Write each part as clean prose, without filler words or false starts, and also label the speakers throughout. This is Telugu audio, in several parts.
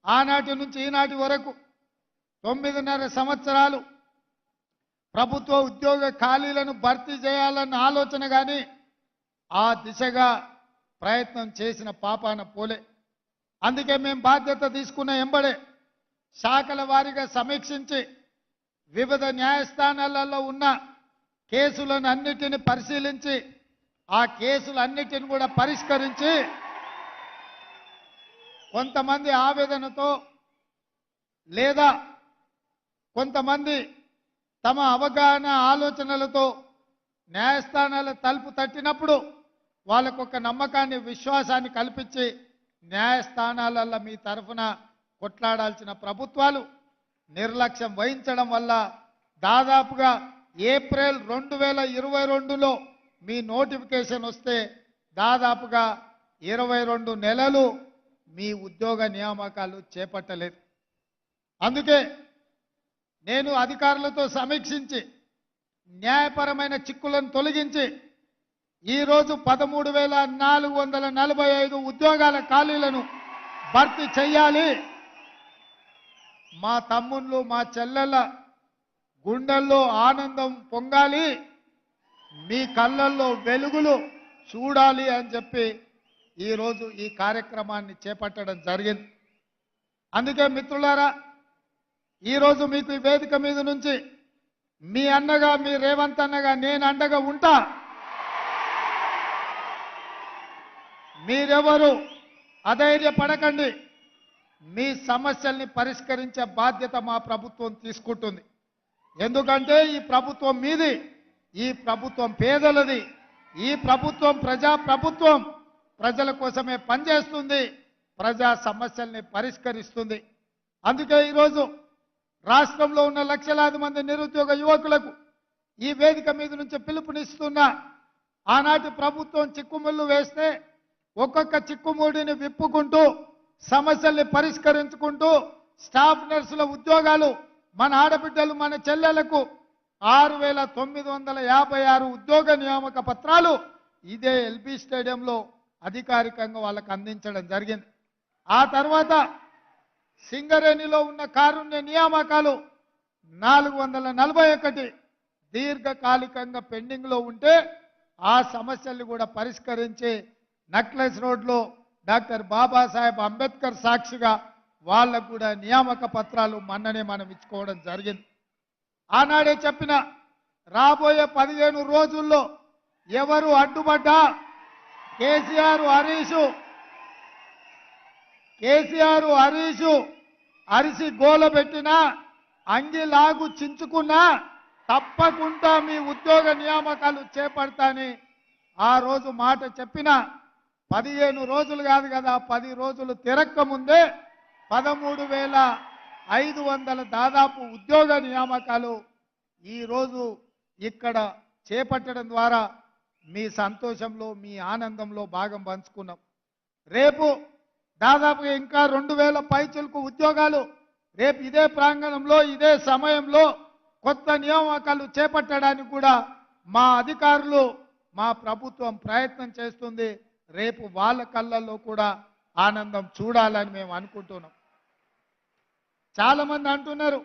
Speaker 1: ఆనాటి నుంచి ఈనాటి వరకు 9.5 సంవత్సరాలు ప్రభుత్వ ఉద్యోగ ఖాళీలను భర్తీ చేయాలన్న ఆలోచన కానీ ఆ దిశగా ప్రయత్నం చేసిన పాపాన పోలే. అందుకే మేము బాధ్యత తీసుకున్న ఎంబడే శాఖల వారీగా సమీక్షించి వివిధ న్యాయస్థానాలలో ఉన్న కేసులను అన్నిటిని పరిశీలించి ఆ కేసులన్నిటిని కూడా పరిష్కరించి కొంతమంది ఆవేదనతో లేదా కొంతమంది తమ అవగాహన ఆలోచనలతో న్యాయస్థానాల తలుపు తట్టినప్పుడు వాళ్ళకు ఒక నమ్మకాన్ని విశ్వాసాన్ని కల్పించి న్యాయస్థానాలలో మీ తరఫున కొట్లాడాల్సిన ప్రభుత్వాలు నిర్లక్ష్యం వహించడం వల్ల దాదాపుగా ఏప్రిల్ 2022లో మీ నోటిఫికేషన్ వస్తే దాదాపుగా 22 నెలలు మీ ఉద్యోగ నియామకాలు చేపట్టలేదు. అందుకే నేను అధికారులతో సమీక్షించి న్యాయపరమైన చిక్కులను తొలగించి ఈరోజు 13,445 ఉద్యోగాల ఖాళీలను భర్తీ చేయాలి. మా తమ్ముళ్ళు మా చెల్లెళ్ళ గుండెల్లో ఆనందం పొంగాలి, మీ కళ్ళల్లో వెలుగులు చూడాలి అని చెప్పి ఈరోజు ఈ కార్యక్రమాన్ని చేపట్టడం జరిగింది. అందుకే మిత్రులారా, ఈరోజు మీకు ఈ వేదిక మీద నుంచి మీ అన్నగా మీ రేవంత్ అన్నగా నేను అండగా ఉంటా. మీరెవరు అధైర్యపడకండి. మీ సమస్యల్ని పరిష్కరించే బాధ్యత మా ప్రభుత్వం తీసుకుంటుంది. ఎందుకంటే ఈ ప్రభుత్వం మీది, ఈ ప్రభుత్వం పేదలది, ఈ ప్రభుత్వం ప్రజా ప్రభుత్వం, ప్రజల కోసమే పనిచేస్తుంది, ప్రజా సమస్యల్ని పరిష్కరిస్తుంది. అందుకే ఈరోజు రాష్ట్రంలో ఉన్న లక్షలాది మంది నిరుద్యోగ యువకులకు ఈ వేదిక మీద నుంచి పిలుపునిస్తున్న, ఆనాటి ప్రభుత్వం చిక్కుముళ్ళు వేస్తే ఒక్కొక్క చిక్కుముడిని విప్పుకుంటూ సమస్యల్ని పరిష్కరించుకుంటూ స్టాఫ్ నర్సుల ఉద్యోగాలు మన ఆడబిడ్డలు మన చెల్లెలకు 6,956 ఉద్యోగ నియామక పత్రాలు ఇదే ఎల్బీ స్టేడియంలో అధికారికంగా వాళ్ళకు అందించడం జరిగింది. ఆ తర్వాత సింగరేణిలో ఉన్న కారుణ్య నియామకాలు 441 దీర్ఘకాలికంగా పెండింగ్లో ఉంటే ఆ సమస్యల్ని కూడా పరిష్కరించి నక్లెస్ రోడ్లో డాక్టర్ బాబాసాహెబ్ అంబేద్కర్ సాక్షిగా వాళ్ళకు కూడా నియామక పత్రాలు మొన్ననే మనం ఇచ్చుకోవడం జరిగింది. ఆనాడే చెప్పిన రాబోయే 15 రోజుల్లో ఎవరు అడ్డుపడ్డా కేసీఆర్ హరీషు అరిసి గోల పెట్టినా అంగిలాగు చించుకున్నా తప్పకుండా మీ ఉద్యోగ నియామకాలు చేపడతాని ఆ రోజు మాట చెప్పిన 15 రోజులు కాదు కదా, 10 రోజులు తిరక్క ముందే 13,500 దాదాపు ఉద్యోగ నియామకాలు ఈరోజు ఇక్కడ చేపట్టడం ద్వారా మీ సంతోషంలో మీ ఆనందంలో భాగం పంచుకున్నాం. రేపు దాదాపుగా ఇంకా 2,000 పైచులకు ఉద్యోగాలు రేపు ఇదే ప్రాంగణంలో ఇదే సమయంలో కొత్త నియామకాలు చేపట్టడానికి కూడా మా అధికారులు మా ప్రభుత్వం ప్రయత్నం చేస్తుంది. రేపు వాళ్ళ కళ్ళల్లో కూడా ఆనందం చూడాలని మేము అనుకుంటున్నాం. చాలామంది అంటున్నారు,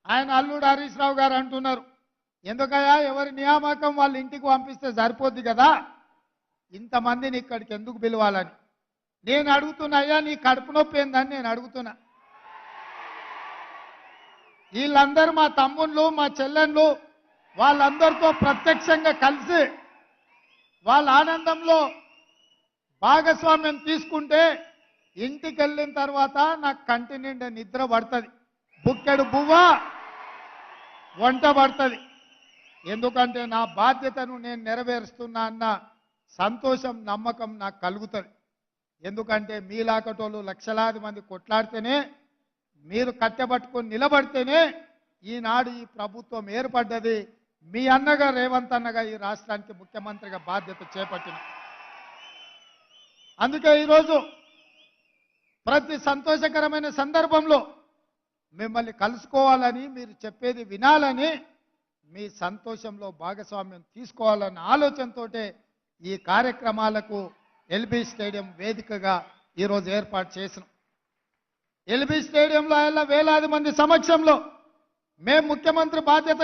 Speaker 1: ఆయన అల్లుడు హరీష్ రావు గారు అంటున్నారు, ఎందుకయ్యా ఎవరి నియామకం వాళ్ళ ఇంటికి పంపిస్తే సరిపోద్ది కదా, ఇంతమందిని ఇక్కడికి ఎందుకు పిలవాలని నేను అడుగుతున్నా. అయ్యా నీ కడుపు నొప్పి ఏందని నేను అడుగుతున్నా. వీళ్ళందరూ మా తమ్ముళ్ళు మా చెల్లెళ్ళు, వాళ్ళందరితో ప్రత్యక్షంగా కలిసి వాళ్ళ ఆనందంలో భాగస్వామ్యం తీసుకుంటే ఇంటికి వెళ్ళిన తర్వాత నాకు కంటి నిండా నిద్ర పడుతుంది, బుక్కెడు బువ్వ వంట పడుతుంది. ఎందుకంటే నా బాధ్యతను నేను నెరవేరుస్తున్నా అన్న సంతోషం నమ్మకం నాకు కలుగుతుంది. ఎందుకంటే మీలాకటోళ్ళు లక్షలాది మంది కొట్లాడితేనే, మీరు కట్టెబట్టుకొని నిలబడితేనే ఈనాడు ఈ ప్రభుత్వం ఏర్పడ్డది. మీ అన్నగా రేవంత్ అన్నగా ఈ రాష్ట్రానికి ముఖ్యమంత్రిగా బాధ్యత చేపట్టిన. అందుకే ఈరోజు ప్రతి సంతోషకరమైన సందర్భంలో మిమ్మల్ని కలుసుకోవాలని, మీరు చెప్పేది వినాలని, మీ సంతోషంలో భాగస్వామ్యం తీసుకోవాలన్న ఆలోచనతో ఈ కార్యక్రమాలకు ఎల్బీ స్టేడియం వేదికగా ఈరోజు ఏర్పాటు చేసినాం. ఎల్బీ స్టేడియంలో ఆయన వేలాది మంది సమక్షంలో మేము ముఖ్యమంత్రి బాధ్యత